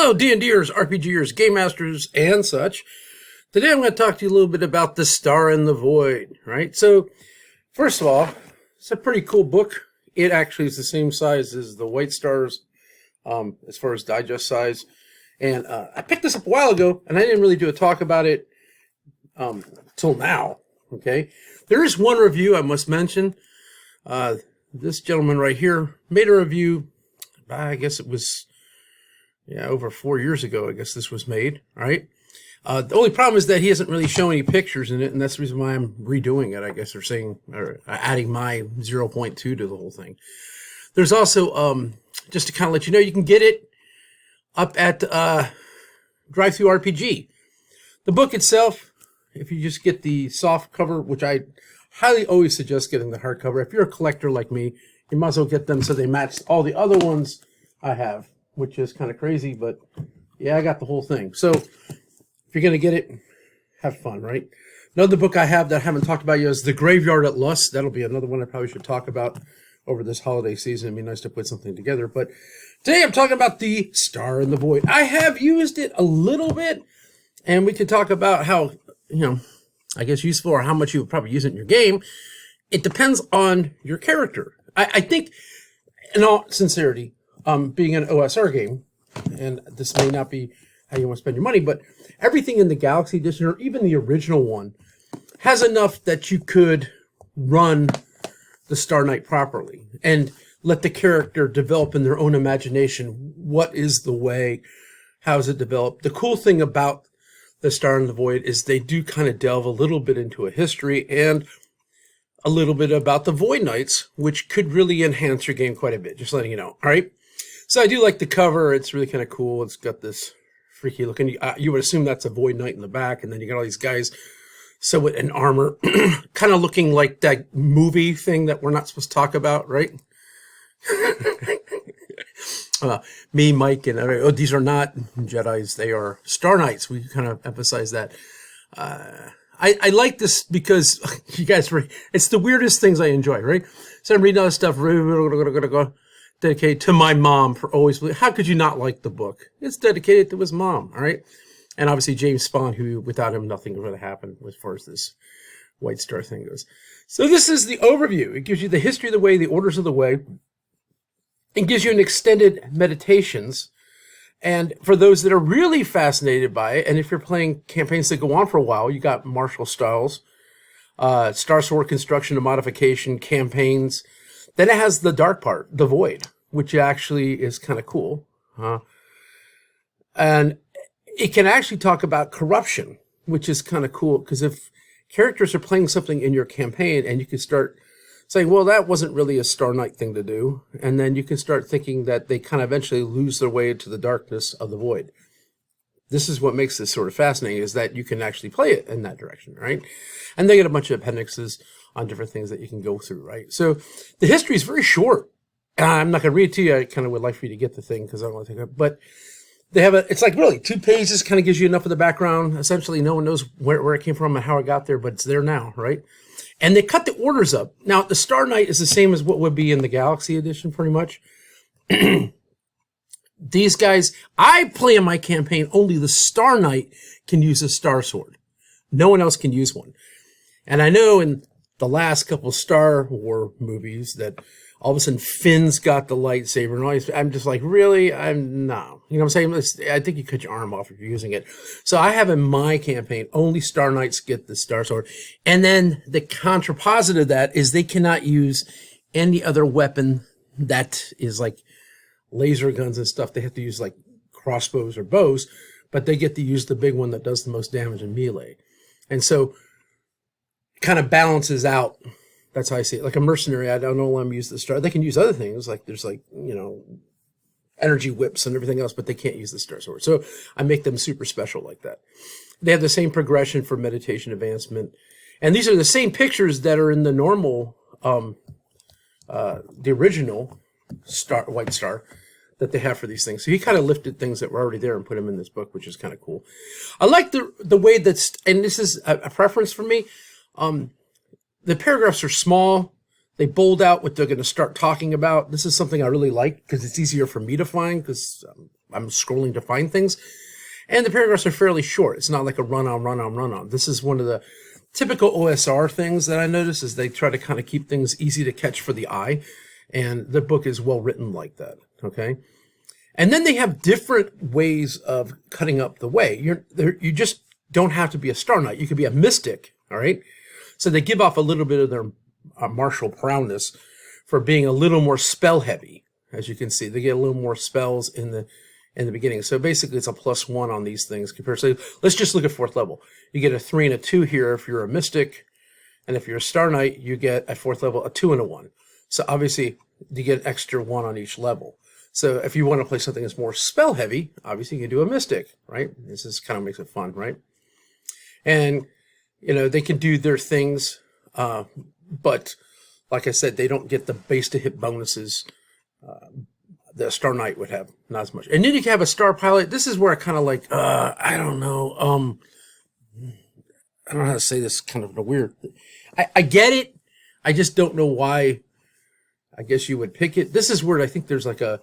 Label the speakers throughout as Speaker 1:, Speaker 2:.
Speaker 1: Hello, D&Ders, RPGers, Game Masters, and such. Today I'm going to talk to you a little bit about The Star in the Void, right? So, first of all, it's a pretty cool book. It actually is the same size as the White Stars, as far as digest size. And I picked this up a while ago, and I didn't really do a talk about it till now, okay? There is one review I must mention. This gentleman right here made a review, I guess it was... over 4 years ago, I guess this was made, right? The only problem is that he hasn't really shown any pictures in it, and that's the reason why I'm redoing it, I guess, or saying, or adding my 0.2 to the whole thing. There's also, just to kind of let you know, you can get it up at Drive-Thru RPG. The book itself, if you just get the soft cover, which I highly always suggest getting the hardcover. If you're a collector like me, you might as well get them so they match all the other ones I have, which is kind of crazy, but yeah, I got the whole thing. So if you're going to get it, have fun, right? Another book I have that I haven't talked about yet is The Graveyard at Lust. That'll be another one I probably should talk about over this holiday season. It'd be nice to put something together. But today I'm talking about The Star in the Void. I have used it a little bit, and we could talk about how, I guess useful or how much you would probably use it in your game. It depends on your character. I think, in all sincerity, being an OSR game, and this may not be how you want to spend your money, but everything in the Galaxy Edition, or even the original one, has enough that you could run the Star Knight properly and let the character develop in their own imagination. What is the way? How is it developed? The cool thing about the Star in the Void is they do kind of delve a little bit into a history and a little bit about the Void Knights, which could really enhance your game quite a bit, just letting you know. All right. So I do like the cover. It's really kind of cool. It's got this freaky looking, you would assume that's a Void Knight in the back. And then you got all these guys sewn in armor, kind of looking like that movie thing that we're not supposed to talk about, right? Me, Mike, and these are not Jedis. They are Star Knights. We kind of emphasize that. I like this because you guys, it's the weirdest things I enjoy, right? So I'm reading all this stuff, dedicated to my mom for always. How could you not like the book? It's dedicated to his mom, all right? And obviously James Spawn, who without him, nothing would have happened as far as this White Star thing goes. So this is the overview. It gives you the history of the way, the orders of the way. It gives you an extended meditations. And for those that are really fascinated by it, and if you're playing campaigns that go on for a while, you got martial styles, Star Sword construction and modification campaigns. Then it has the dark part, the Void, which actually is kind of cool. And it can actually talk about corruption, which is kind of cool, because if characters are playing something in your campaign and you can start saying, well, that wasn't really a Star Knight thing to do, and then you can start thinking that they kind of eventually lose their way into the darkness of the Void. This is what makes this sort of fascinating, is that you can actually play it in that direction, right? And they get a bunch of appendixes on different things that you can go through, right? So the history is very short. I'm not going to read it to you. I kind of would like for you to get the thing because I don't want to take it. But they have it's like really 2 pages, kind of gives you enough of the background. Essentially, no one knows where it came from and how it got there, but it's there now, right? And they cut the orders up. Now, the Star Knight is the same as what would be in the Galaxy Edition, pretty much. These guys, I play in my campaign, only the Star Knight can use a Star Sword. No one else can use one. And I know in the last couple of Star Wars movies that all of a sudden Finn's got the lightsaber and all these, I'm just like, really? No. You know what I'm saying? I think you cut your arm off if you're using it. So I have in my campaign, only Star Knights get the Star Sword. And then the contrapositive of that is they cannot use any other weapon that is like laser guns and stuff. They have to use like crossbows or bows, but they get to use the big one that does the most damage in melee. And so kind of balances out. That's how I see it. Like a mercenary, I don't know let them use the Star. They can use other things, like there's like, energy whips and everything else, but they can't use the Star Sword. So I make them super special like that. They have the same progression for meditation advancement. And these are the same pictures that are in the normal, the original White Star that they have for these things. So he kind of lifted things that were already there and put them in this book, which is kind of cool. I like the way that's, and this is a preference for me. The paragraphs are small. They bold out what they're going to start talking about. This is something I really like because it's easier for me to find because I'm scrolling to find things. And the paragraphs are fairly short. It's not like a run on. This is one of the typical OSR things that I notice is they try to kind of keep things easy to catch for the eye. And the book is well written like that, okay? And then they have different ways of cutting up the way. You just don't have to be a Star Knight. You could be a mystic, all right? So they give off a little bit of their martial prowess for being a little more spell heavy. As you can see, they get a little more spells in the beginning. So basically it's a +1 on these things compared to, let's just look at 4th level. You get a 3 and a 2 here if you're a mystic. And if you're a Star Knight, you get at 4th level a 2 and a 1. So obviously you get an extra 1 on each level. So if you want to play something that's more spell heavy, obviously you can do a mystic, right? This is kind of makes it fun, right? And, you know, they can do their things, but like I said, they don't get the base to hit bonuses the Star Knight would have, not as much. And then you can have a Star Pilot. This is where I kind of like, I don't know. I don't know how to say this, kind of a weird. I get it. I just don't know why. I guess you would pick it. This is where I think there's like I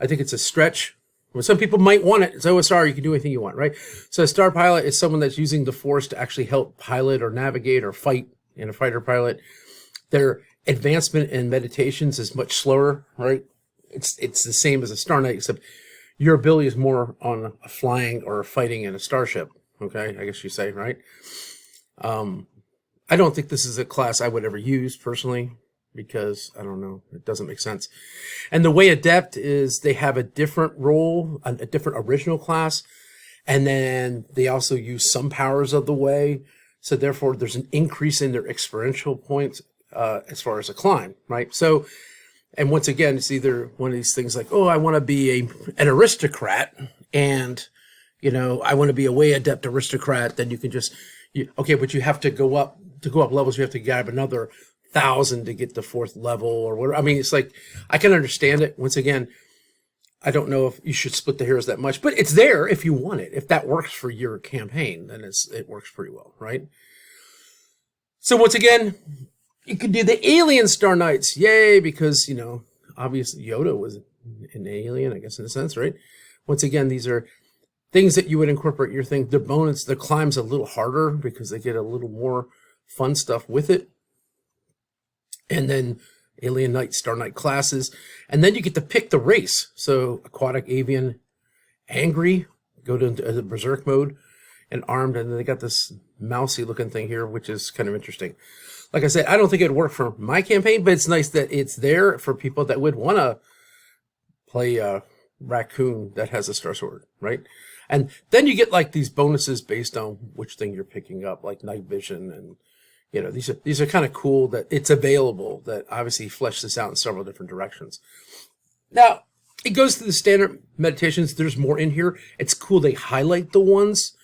Speaker 1: think it's a stretch. Well, some people might want it. It's OSR. You can do anything you want, right? So a Star Pilot is someone that's using the Force to actually help pilot or navigate or fight in a fighter pilot. Their advancement in meditations is much slower, right? It's the same as a Star Knight, except your ability is more on flying or fighting in a starship. Okay, I guess you say, right? I don't think this is a class I would ever use personally because I don't know, it doesn't make sense. And the way Adept is they have a different role, a different original class, and then they also use some powers of the way. So therefore, there's an increase in their experiential points as far as a climb, right? So. And once again, it's either one of these things like, oh, I want to be an aristocrat, and, you know, I want to be a way adept aristocrat. Then you can just, okay, but you have to go up levels. You have to grab another 1,000 to get the 4th level or whatever. I mean, it's like, I can understand it. Once again, I don't know if you should split the heroes that much, but it's there if you want it. If that works for your campaign, then it works pretty well, right? So once again, you could do the alien Star Knights. Yay, because, you know, obviously Yoda was an alien, I guess, in a sense, right? Once again, these are things that you would incorporate your thing. The bonus, the climb's a little harder because they get a little more fun stuff with it. And then Alien Knight, Star Knight classes. And then you get to pick the race. So aquatic, avian, angry, go to the berserk mode, and armed. And then they got this mousy looking thing here, which is kind of interesting. Like I said, I don't think it'd work for my campaign, but it's nice that it's there for people that would want to play a raccoon that has a star sword, right? And then you get like these bonuses based on which thing you're picking up, like night vision, and you know, these are kind of cool that it's available. That obviously flesh this out in several different directions. Now it goes to the standard meditations. There's more in here. It's cool they highlight the ones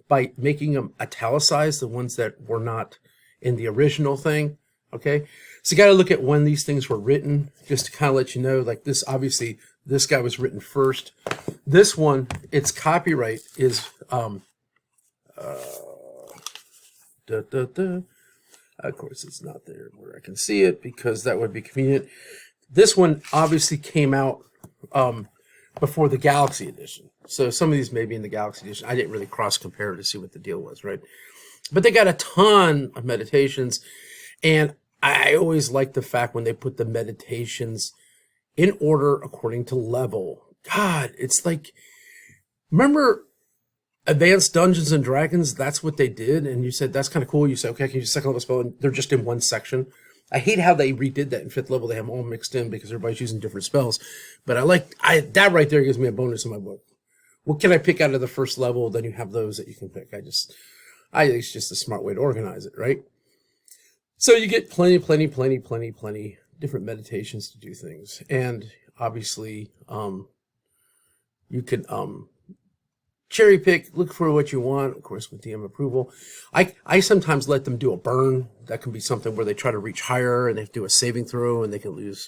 Speaker 1: by making them italicized, the ones that were not in the original thing, okay? So you got to look at when these things were written, just to kind of let you know, like this, obviously, this guy was written first. This one, its copyright is, of course, it's not there where I can see it, because that would be convenient. This one obviously came out before the Galaxy Edition. So some of these may be in the Galaxy Edition. I didn't really cross-compare to see what the deal was, right? But they got a ton of meditations, and I always like the fact when they put the meditations in order according to level. God, it's like, remember Advanced Dungeons and Dragons? That's what they did, and you said, that's kind of cool. You said, okay, I can use second level spell, and they're just in one section. I hate how they redid that in 5th level. They have them all mixed in because everybody's using different spells. But that right there gives me a bonus in my book. What can I pick out of the first level? Then you have those that you can pick. I think it's just a smart way to organize it, right? So you get plenty different meditations to do things. And obviously, you can cherry pick, look for what you want, of course, with DM approval. I sometimes let them do a burn. That can be something where they try to reach higher and they have to do a saving throw and they can lose,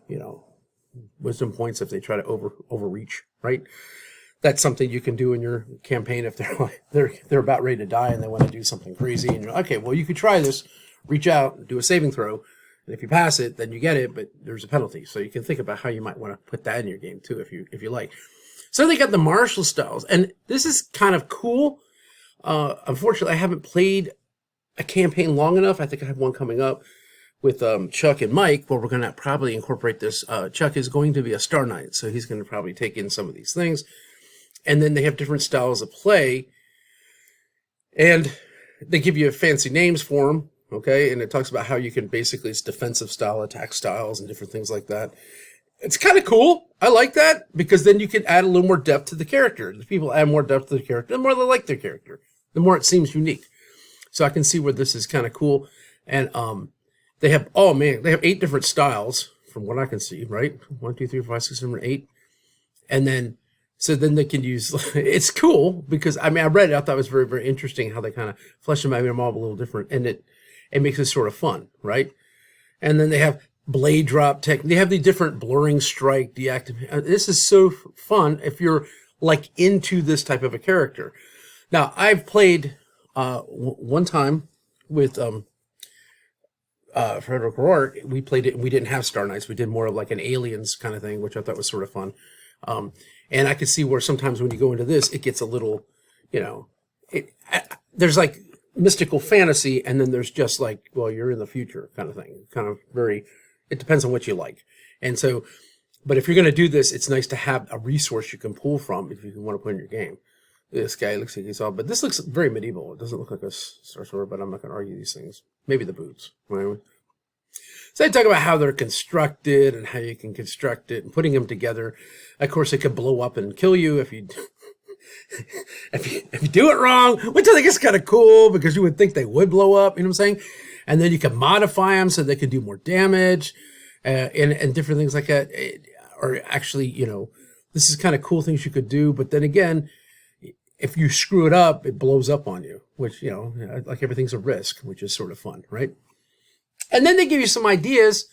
Speaker 1: you know, wisdom points if they try to overreach, right? That's something you can do in your campaign if they're about ready to die and they want to do something crazy, and you're like, okay, well, you could try this, reach out and do a saving throw, and if you pass it, then you get it, but there's a penalty. So you can think about how you might want to put that in your game too, if you like. So they got the martial styles, and this is kind of cool. Unfortunately, I haven't played a campaign long enough. I think I have one coming up with Chuck and Mike, where we're going to probably incorporate this. Chuck is going to be a Star Knight, so he's going to probably take in some of these things. And then they have different styles of play, and they give you fancy names for them, okay? And it talks about how you can basically, it's defensive style, attack styles, and different things like that. It's kind of cool. I like that, because then you can add a little more depth to the character. If people add more depth to the character, the more they like their character, the more it seems unique. So I can see where this is kind of cool. And they have, oh man, they have 8 different styles from what I can see, right? 1, 2, 3, 4, 5, 6, 7, 8. And then, so then they can use, it's cool because, I mean, I read it, I thought it was very, very interesting how they kind of flesh them out, them all a little different. And it makes it sort of fun, right? And then they have blade drop tech. They have the different blurring strike, deactivate. This is so fun if you're like into this type of a character. Now, I've played one time with Frederick Rourke. We played it, and we didn't have Star Knights. We did more of like an Aliens kind of thing, which I thought was sort of fun. And I could see where sometimes when you go into this, it gets a little, you know, there's like mystical fantasy, and then there's just like, well, you're in the future kind of thing. Kind of very, it depends on what you like. And so, but if you're going to do this, it's nice to have a resource you can pull from if you want to put in your game. This guy looks like he's all, but this looks very medieval. It doesn't look like a sorcerer, but I'm not going to argue these things. Maybe the boots. Right? So they talk about how they're constructed and how you can construct it and putting them together. Of course, it could blow up and kill you if you if you do it wrong, which I think is kind of cool because you would think they would blow up. You know what I'm saying? And then you can modify them so they can do more damage and different things like that. Or actually, you know, this is kind of cool things you could do. But then again, if you screw it up, it blows up on you, which, you know, like everything's a risk, which is sort of fun, right? And then they give you some ideas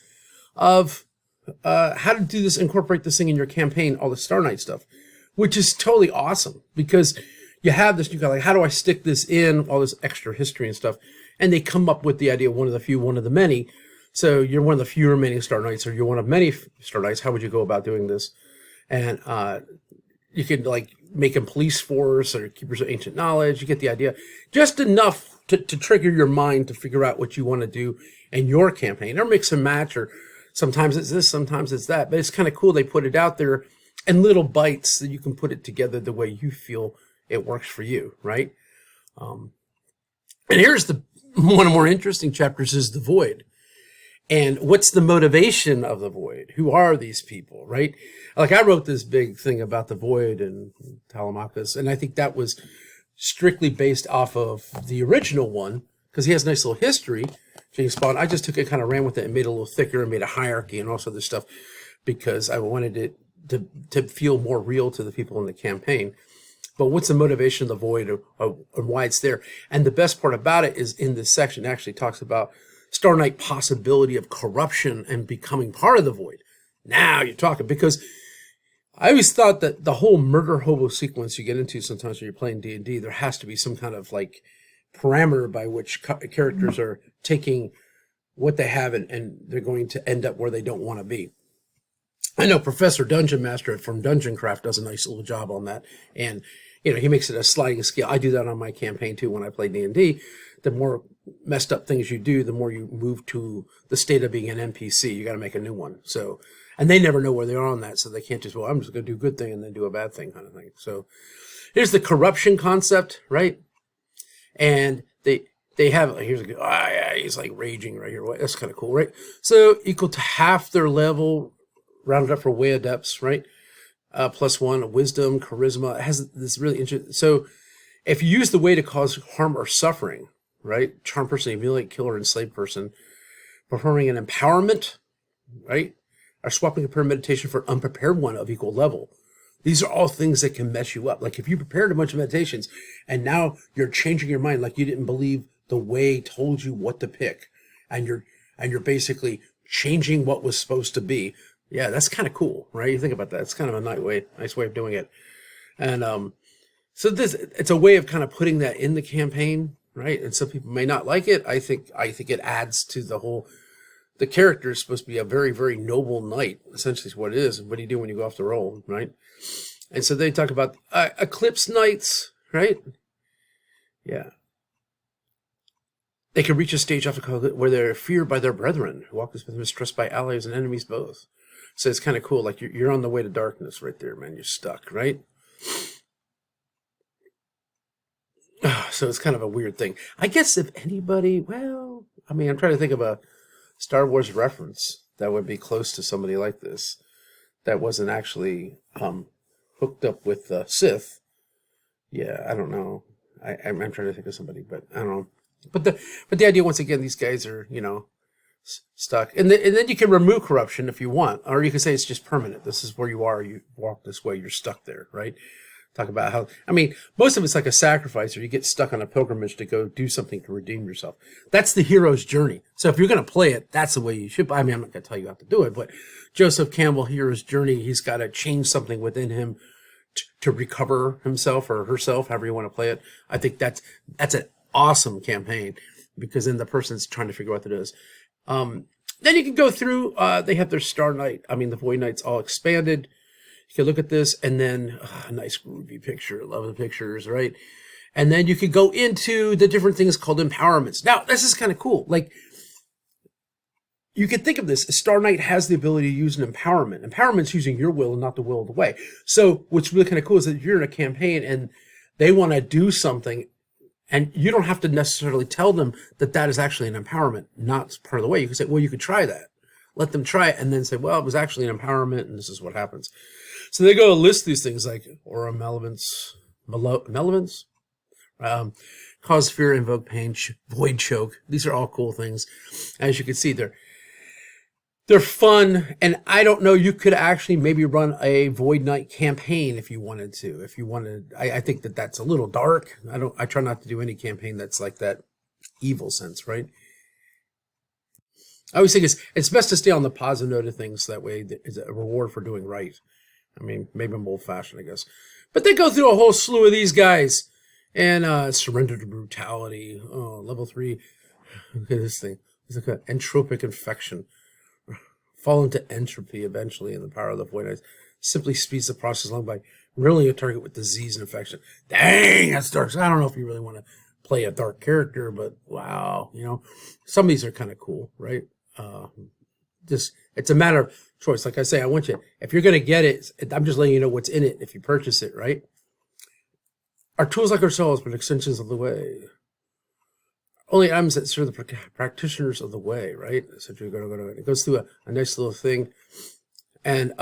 Speaker 1: of how to do this, incorporate this thing in your campaign, all the Star Knight stuff, which is totally awesome because you have this, you got like, how do I stick this in, all this extra history and stuff? And they come up with the idea, one of the few, one of the many. So you're one of the few remaining Star Knights, or you're one of many Star Knights. How would you go about doing this? And you could like make a police force or keepers of ancient knowledge. You get the idea. Just enough to trigger your mind to figure out what you want to do in your campaign, or mix and match, or sometimes it's this, sometimes it's that. But it's kind of cool. They put it out there in little bites that you can put it together the way you feel it works for you, right? And here's one of the more interesting chapters is the Void. And what's the motivation of the Void? Who are these people, right? Like I wrote this big thing about the Void and Telemachus, and I think that was strictly based off of the original one, because he has a nice little history, James Bond. I just took it, kind of ran with it and made it a little thicker and made a hierarchy and all sorts of stuff because I wanted it to feel more real to the people in the campaign. But what's the motivation of the Void and why it's there? And the best part about it is in this section, it actually talks about Star Knight possibility of corruption and becoming part of the Void. Now you're talking, because I always thought that the whole murder hobo sequence you get into sometimes when you're playing D&D, there has to be some kind of like parameter by which characters are taking what they have and they're going to end up where they don't want to be. I know Professor Dungeon Master from Dungeon Craft does a nice little job on that. And, you know, he makes it a sliding scale. I do that on my campaign too when I play D&D. The more messed up things you do, the more you move to the state of being an NPC. You got to make a new one. So, and they never know where they are on that. So they can't just, well, I'm just going to do a good thing and then do a bad thing kind of thing. So here's the corruption concept, right? And they have, here's a good, yeah, he's like raging right here. That's kind of cool, right? So equal to half their level, rounded up for way adepts, right? +1, wisdom, charisma. It has this really interesting. So if you use the way to cause harm or suffering, right? Charm person, emulate, killer, enslaved person, performing an empowerment, right? Or swapping a meditation for an unprepared one of equal level. These are all things that can mess you up. Like if you prepared a bunch of meditations and now you're changing your mind, like you didn't believe the way told you what to pick, and you're basically changing what was supposed to be. Yeah, that's kind of cool, right? You think about that. It's kind of a nice way of doing it. And so it's a way of kind of putting that in the campaign, right? And some people may not like it. I think it adds to the character is supposed to be a very, very noble knight, essentially is what it is. What do you do when you go off the roll, right? And so they talk about Eclipse Knights, right? Yeah. They can reach a stage where they're feared by their brethren, who walk with them, mistrust by allies and enemies both. So it's kind of cool. Like you're on the way to darkness right there, man. You're stuck, right? So it's kind of a weird thing. I guess if anybody, well, I mean, I'm trying to think of a Star Wars reference that would be close to somebody like this that wasn't actually hooked up with Sith. Yeah, I don't know. I'm trying to think of somebody, but I don't know. But the idea, once again, these guys are, stuck. And then you can remove corruption if you want, or you can say it's just permanent. This is where you are. You walk this way, you're stuck there, right? Talk about how, I mean, most of it's like a sacrifice, or you get stuck on a pilgrimage to go do something to redeem yourself. That's the hero's journey. So if you're going to play it, that's the way you should. I mean, I'm not going to tell you how to do it, but Joseph Campbell, hero's journey, he's got to change something within him to recover himself or herself, however you want to play it. I think that's an awesome campaign, because then the person's trying to figure out what it is. Then you can go through, they have their the Void Knights all expanded. You can look at this, and then a nice groovy picture. Love the pictures, right? And then you could go into the different things called empowerments. Now, this is kind of cool. Like, you could think of this, a Star Knight has the ability to use an empowerment. Empowerment's using your will and not the will of the way. So what's really kind of cool is that if you're in a campaign and they want to do something, and you don't have to necessarily tell them that that is actually an empowerment, not part of the way. You can say, well, you could try that. Let them try it, and then say, well, it was actually an empowerment, and this is what happens. So they go list these things like aura malevolence, cause fear, invoke pain, void choke. These are all cool things. As you can see, they're fun, and I don't know, you could actually maybe run a Void Knight campaign if you wanted to. If you wanted, I think that's a little dark. I try not to do any campaign that's like that evil sense, right? I always think it's best to stay on the positive note of things. That way, it's a reward for doing right. I mean, maybe I'm old-fashioned, I guess. But they go through a whole slew of these guys. And surrender to brutality. Oh, level 3. Look at this thing. It's like an entropic infection. Fall into entropy eventually, and the power of the Void Knights simply speeds the process along by riddling a target with disease and infection. Dang, that's dark. So I don't know if you really want to play a dark character, but wow, some of these are kind of cool, right? It's a matter of choice. Like I say, I want you, if you're going to get it, I'm just letting you know what's in it if you purchase it, right? Our tools like ourselves, but extensions of the way. Only items that serve the practitioners of the way, right? So it goes through a nice little thing. And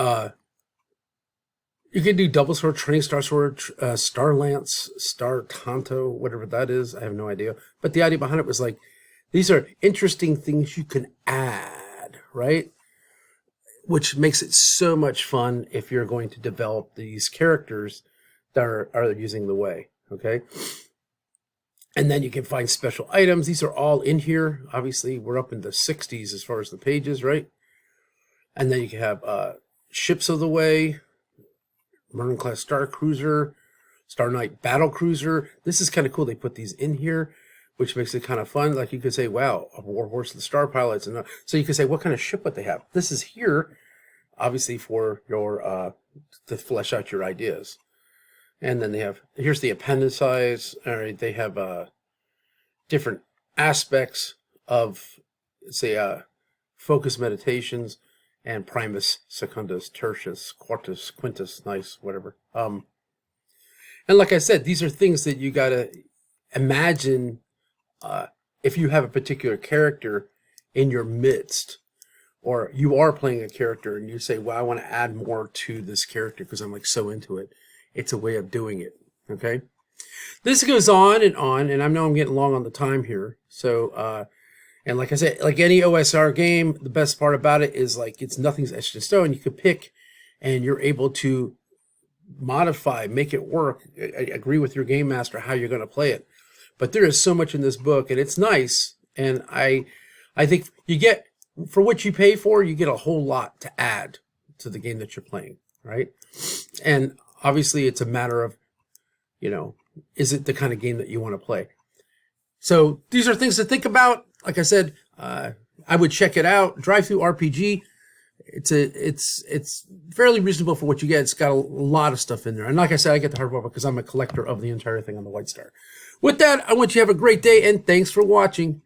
Speaker 1: you can do double sword, training star sword, star lance, star tanto, whatever that is. I have no idea. But the idea behind it was like, these are interesting things you can add, right? Which makes it so much fun if you're going to develop these characters that are using the way, okay? And then you can find special items. These are all in here. Obviously, we're up in the 60s as far as the pages, right? And then you can have ships of the way, Merlin-class Star Cruiser, Star Knight Battle Cruiser. This is kind of cool. They put these in here, which makes it kind of fun. Like you could say, wow, a Warhorse of the Star Pilots. And so you could say, what kind of ship would they have? This is here, obviously, for your to flesh out your ideas. And then here's the appendices. All right, they have different aspects of, say, focus meditations and primus, secundus, tertius, quartus, quintus, nice, whatever. And like I said, these are things that you got to imagine if you have a particular character in your midst, or you are playing a character and you say, well, I want to add more to this character because I'm like so into it. It's a way of doing it, okay? This goes on, and I know I'm getting long on the time here. So, and like I said, like any OSR game, the best part about it is like nothing's etched in stone. You could pick, and you're able to modify, make it work. I agree with your game master how you're going to play it. But there is so much in this book, and it's nice. And I think you get, for what you pay for, you get a whole lot to add to the game that you're playing, right? And obviously, it's a matter of, is it the kind of game that you want to play? So these are things to think about. Like I said, I would check it out. Drive Through RPG. It's fairly reasonable for what you get. It's got a lot of stuff in there. And like I said, I get the hardcover because I'm a collector of the entire thing on the White Star. With that, I want you to have a great day, and thanks for watching.